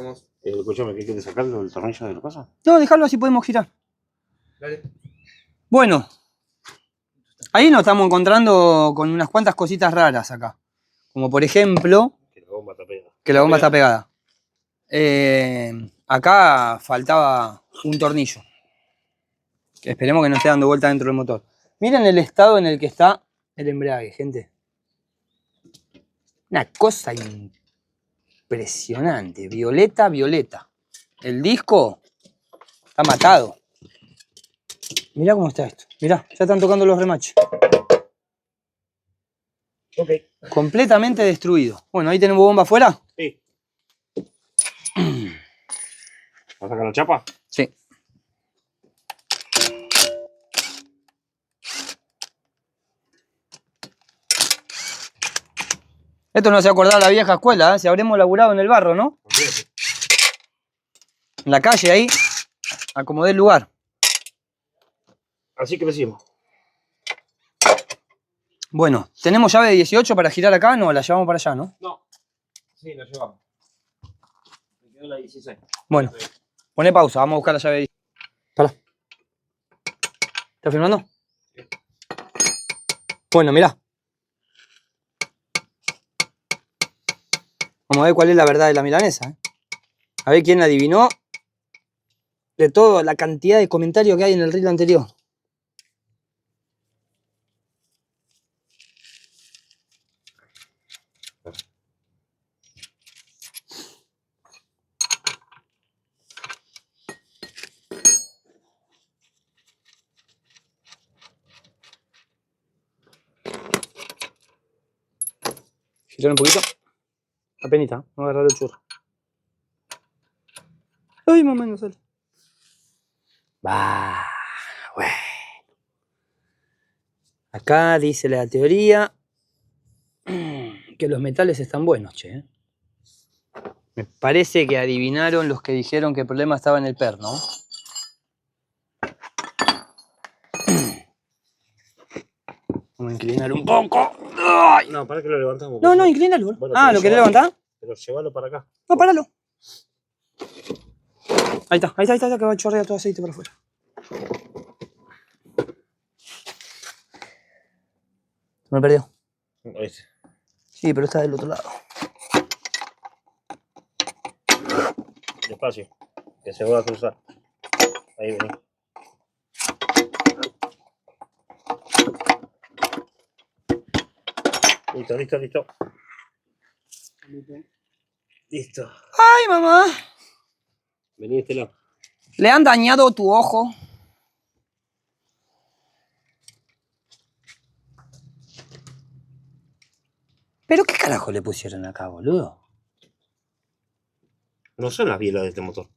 vamos. Escúchame, ¿qué quieres sacarlo del tornillo de la casa? No, dejarlo así podemos girar. Dale. Bueno, ahí nos estamos encontrando con unas cuantas cositas raras acá. Como por ejemplo, Que la bomba está pegada. que la bomba está pegada. Acá faltaba un tornillo. Que esperemos que no esté dando vuelta dentro del motor. Miren el estado en el que está el embrague, gente. Una cosa impresionante. Violeta, violeta. El disco está matado. Mirá cómo está esto. Mirá, ya están tocando los remaches. Ok. Completamente destruido. Bueno, ahí tenemos bomba afuera. Sí. ¿Vas a sacar la chapa? Sí. Esto no se acordaba la vieja escuela, ¿eh? Si habremos laburado en el barro, ¿no? Olvídate. En la calle ahí, acomodé el lugar. Así crecimos. Bueno, ¿tenemos llave de 18 para girar acá? No, la llevamos para allá, ¿no? No. Sí, la llevamos. Me quedó la 16. Bueno, poné pausa, vamos a buscar la llave de 18. Pará. ¿Estás filmando? Sí. Bueno, mirá. Vamos a ver cuál es la verdad de la milanesa, ¿eh? A ver quién adivinó de toda la cantidad de comentarios que hay en el reel anterior. Girar un poquito. Apenita, no agarrar el churro. Ay, mamá, no sale. Bah, bueno. Acá dice la teoría que los metales están buenos, che. Me parece que adivinaron los que dijeron que el problema estaba en el perno. Vamos a inclinar un poco. ¡Ay! No, para que lo levantamos. No, no, inclínalo. Bueno, Ah, pero ¿lo querés llévalo. levantar? Pero llévalo para acá. No, paralo. Ahí está, que va a chorrear todo aceite para afuera. Se me perdió. Ahí está. Sí, pero está del otro lado. Despacio. Que se va a cruzar. Ahí vení. Listo, listo, listo. Listo. ¡Ay, mamá! Vení de este lado. Le han dañado tu ojo. ¿Pero qué carajo le pusieron acá, boludo? No son las bielas de este motor.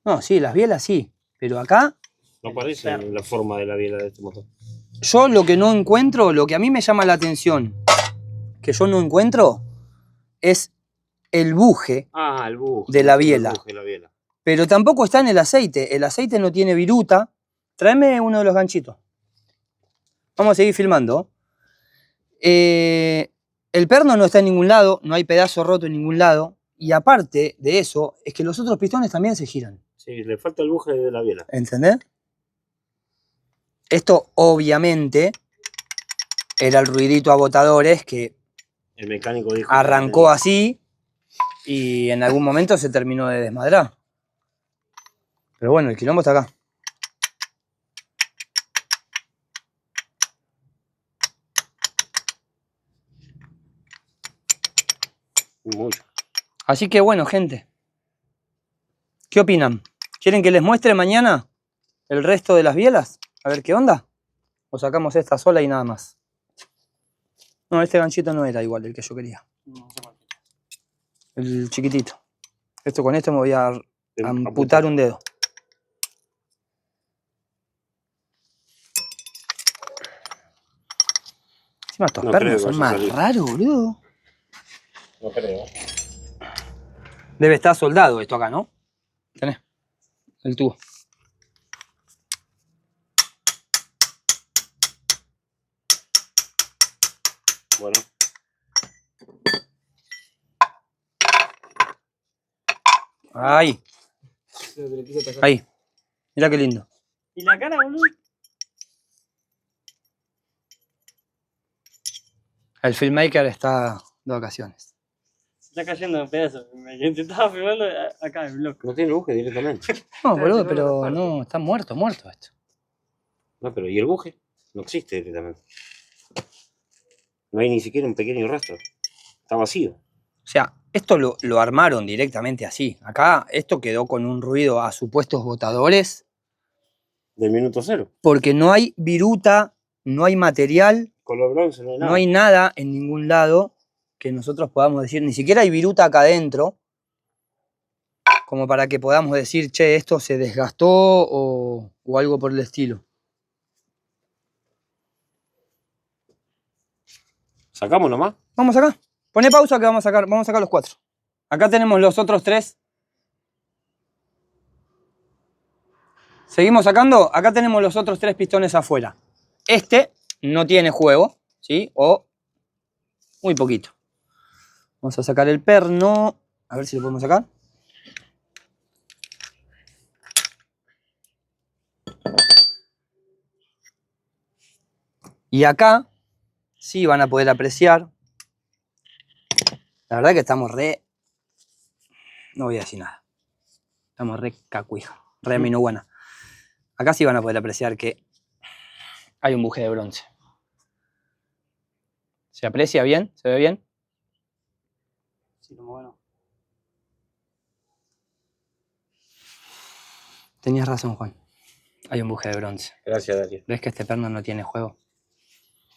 No, sí, las bielas sí. Pero acá, No parece la forma de la biela de este motor. yo lo que no encuentro, lo que a mí me llama la atención, que yo no encuentro, es el buje Ah, el buje. de la biela. El buje de la biela. Pero tampoco está en el aceite. El aceite no tiene viruta. Tráeme uno de los ganchitos. Vamos a seguir filmando. El perno no está en ningún lado, no hay pedazo roto en ningún lado. Y aparte de eso, es que los otros pistones también se giran. Sí, le falta el buje de la biela. ¿Entendés? Esto obviamente era el ruidito a botadores que El mecánico dijo. arrancó así y en algún momento se terminó de desmadrar. Pero bueno, el quilombo está acá. Mucho. Así que bueno, gente. ¿Qué opinan? ¿Quieren que les muestre mañana el resto de las bielas? A ver qué onda. ¿O sacamos esta sola y nada más? No, este ganchito no era igual el que yo quería. El chiquitito. Con esto me voy a amputar un dedo. Encima estos No pernos creo que son vaya a más salir. raros, boludo. No creo. Debe estar soldado esto acá, ¿no? Tenés el tubo. Bueno. Ahí, Creo que le quise atajar. ahí. Mirá qué lindo. ¿Y la cara, boludo? El filmmaker está de vacaciones. Se está cayendo en pedazos. Me estaba filmando acá el blog. No tiene buje directamente. No, boludo, no, pero no, no, está muerto esto. No, pero ¿y el buje? No existe directamente. No hay ni siquiera un pequeño rastro. Está vacío. O sea, esto lo armaron directamente así. Acá esto quedó con un ruido a supuestos botadores Del minuto cero. porque no hay viruta, no hay material, Color bronce, no hay nada. no hay nada en ningún lado que nosotros podamos decir, ni siquiera hay viruta acá adentro, como para que podamos decir, che, esto se desgastó o algo por el estilo. ¿Sacamos nomás? Vamos acá. Poné pausa que vamos a sacar los 4. Acá tenemos los otros 3. Seguimos sacando. Acá tenemos los otros 3 pistones afuera. Este no tiene juego, ¿sí? O muy poquito. Vamos a sacar el perno. A ver si lo podemos sacar. Y acá sí van a poder apreciar. La verdad que estamos re... No voy a decir nada. Estamos re cacuija, re minuguana. Acá sí van a poder apreciar que hay un buje de bronce. ¿Se aprecia bien? ¿Se ve bien? Sí, como bueno. Tenías razón, Juan. Hay un buje de bronce. Gracias, Darío. ¿Ves que este perno no tiene juego?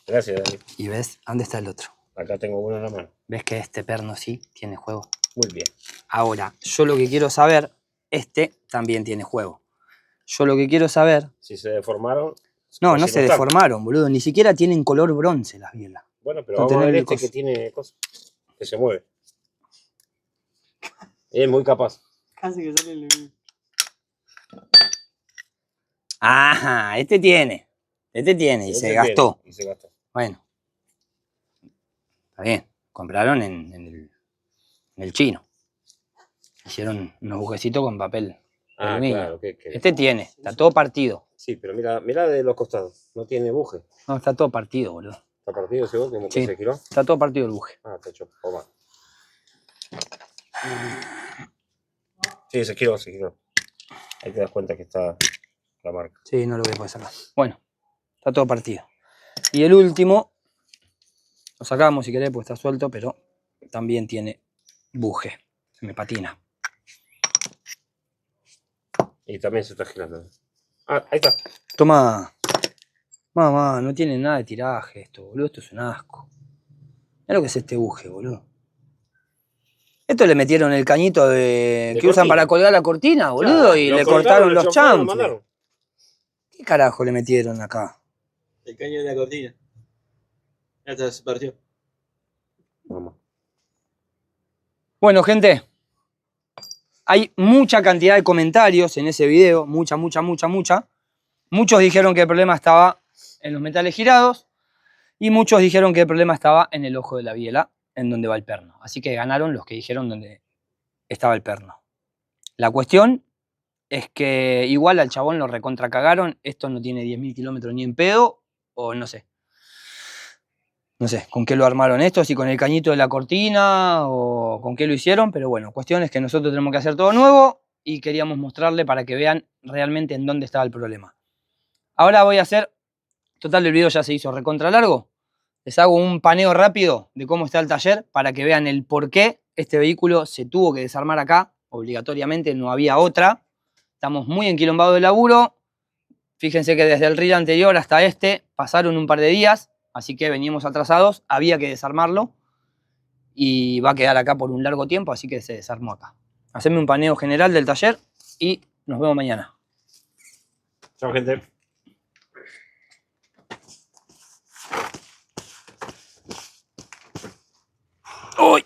Gracias, Darío. Y ves, ¿dónde está el otro? Acá tengo uno en la mano. ¿Ves que este perno sí tiene juego? Muy bien. Ahora, yo lo que quiero saber, este también tiene juego. Yo lo que quiero saber... Si se deformaron... No, pues no si se están. deformaron, boludo. Ni siquiera tienen color bronce las bielas. Bueno, pero No vamos a ver tener este cosas. que tiene cosas. Que se mueve. Es muy capaz. Casi que sale el... Ajá, este tiene. Este tiene y Ese se tiene, gastó. Y se gastó. Bueno. Está bien. Compraron en el chino. Hicieron unos bujecitos con papel. Ah, aluminio. claro. Este tiene. Está todo partido. Sí, pero mira de los costados. No tiene buje. No, está todo partido, boludo. Está partido, ¿sí vos? Como que Sí. se giró. Está todo partido el buje. Ah, está hecho. Toma. Sí, se giró, se giró. Ahí te das cuenta que está la marca. Sí, no lo voy a poder sacar. Bueno, está todo partido. Y el último, lo sacamos si querés, porque está suelto, pero también tiene buje. Se me patina. Y también se está girando. Ah, ahí está. Toma. Mamá, no tiene nada de tiraje esto, boludo. Esto es un asco. Mira lo que es este buje, boludo. Esto le metieron el cañito que usan cortina. para colgar la cortina, boludo, Claro, y lo le colgaron, cortaron lo los chocaron, lo chanfles. mandaron. ¿Qué carajo le metieron acá? El caño de la cortina. Ya está, se partió. Vamos. Bueno, gente, hay mucha cantidad de comentarios en ese video, mucha. Muchos dijeron que el problema estaba en los metales girados y muchos dijeron que el problema estaba en el ojo de la biela, en donde va el perno. Así que ganaron los que dijeron donde estaba el perno. La cuestión es que igual al chabón lo recontra cagaron, esto no tiene 10.000 kilómetros ni en pedo, o no sé. No sé con qué lo armaron esto, si con el cañito de la cortina o con qué lo hicieron, pero bueno, cuestión es que nosotros tenemos que hacer todo nuevo y queríamos mostrarle para que vean realmente en dónde estaba el problema. Ahora voy a hacer, total el video ya se hizo recontra largo, les hago un paneo rápido de cómo está el taller para que vean el por qué este vehículo se tuvo que desarmar acá, obligatoriamente, no había otra. Estamos muy enquilombados de laburo, fíjense que desde el reel anterior hasta este pasaron un par de días, así que veníamos atrasados, había que desarmarlo y va a quedar acá por un largo tiempo, así que se desarmó acá. Haceme un paneo general del taller y nos vemos mañana. Chao, gente. ¡Uy!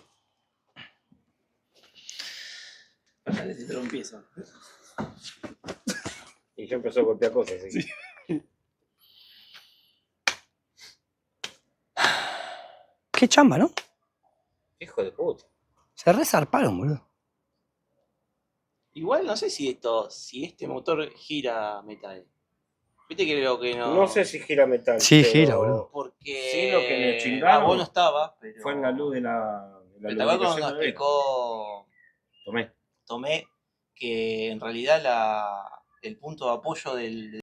Bájale si te lo empiezo. Y ya empezó a golpear cosas. Así. Sí. Qué chamba, ¿no? Hijo de puta. Se resarparon, boludo. Igual no sé si este motor gira metal. Viste que lo que no. No sé si gira metal. Sí, pero gira, boludo. Porque. Sí, lo que le chingaron vos no estaba, pero. fue en la luz de la Pero te acuerdas cuando nos lubricación de vela. explicó Tomé. Tomé que en realidad el punto de apoyo del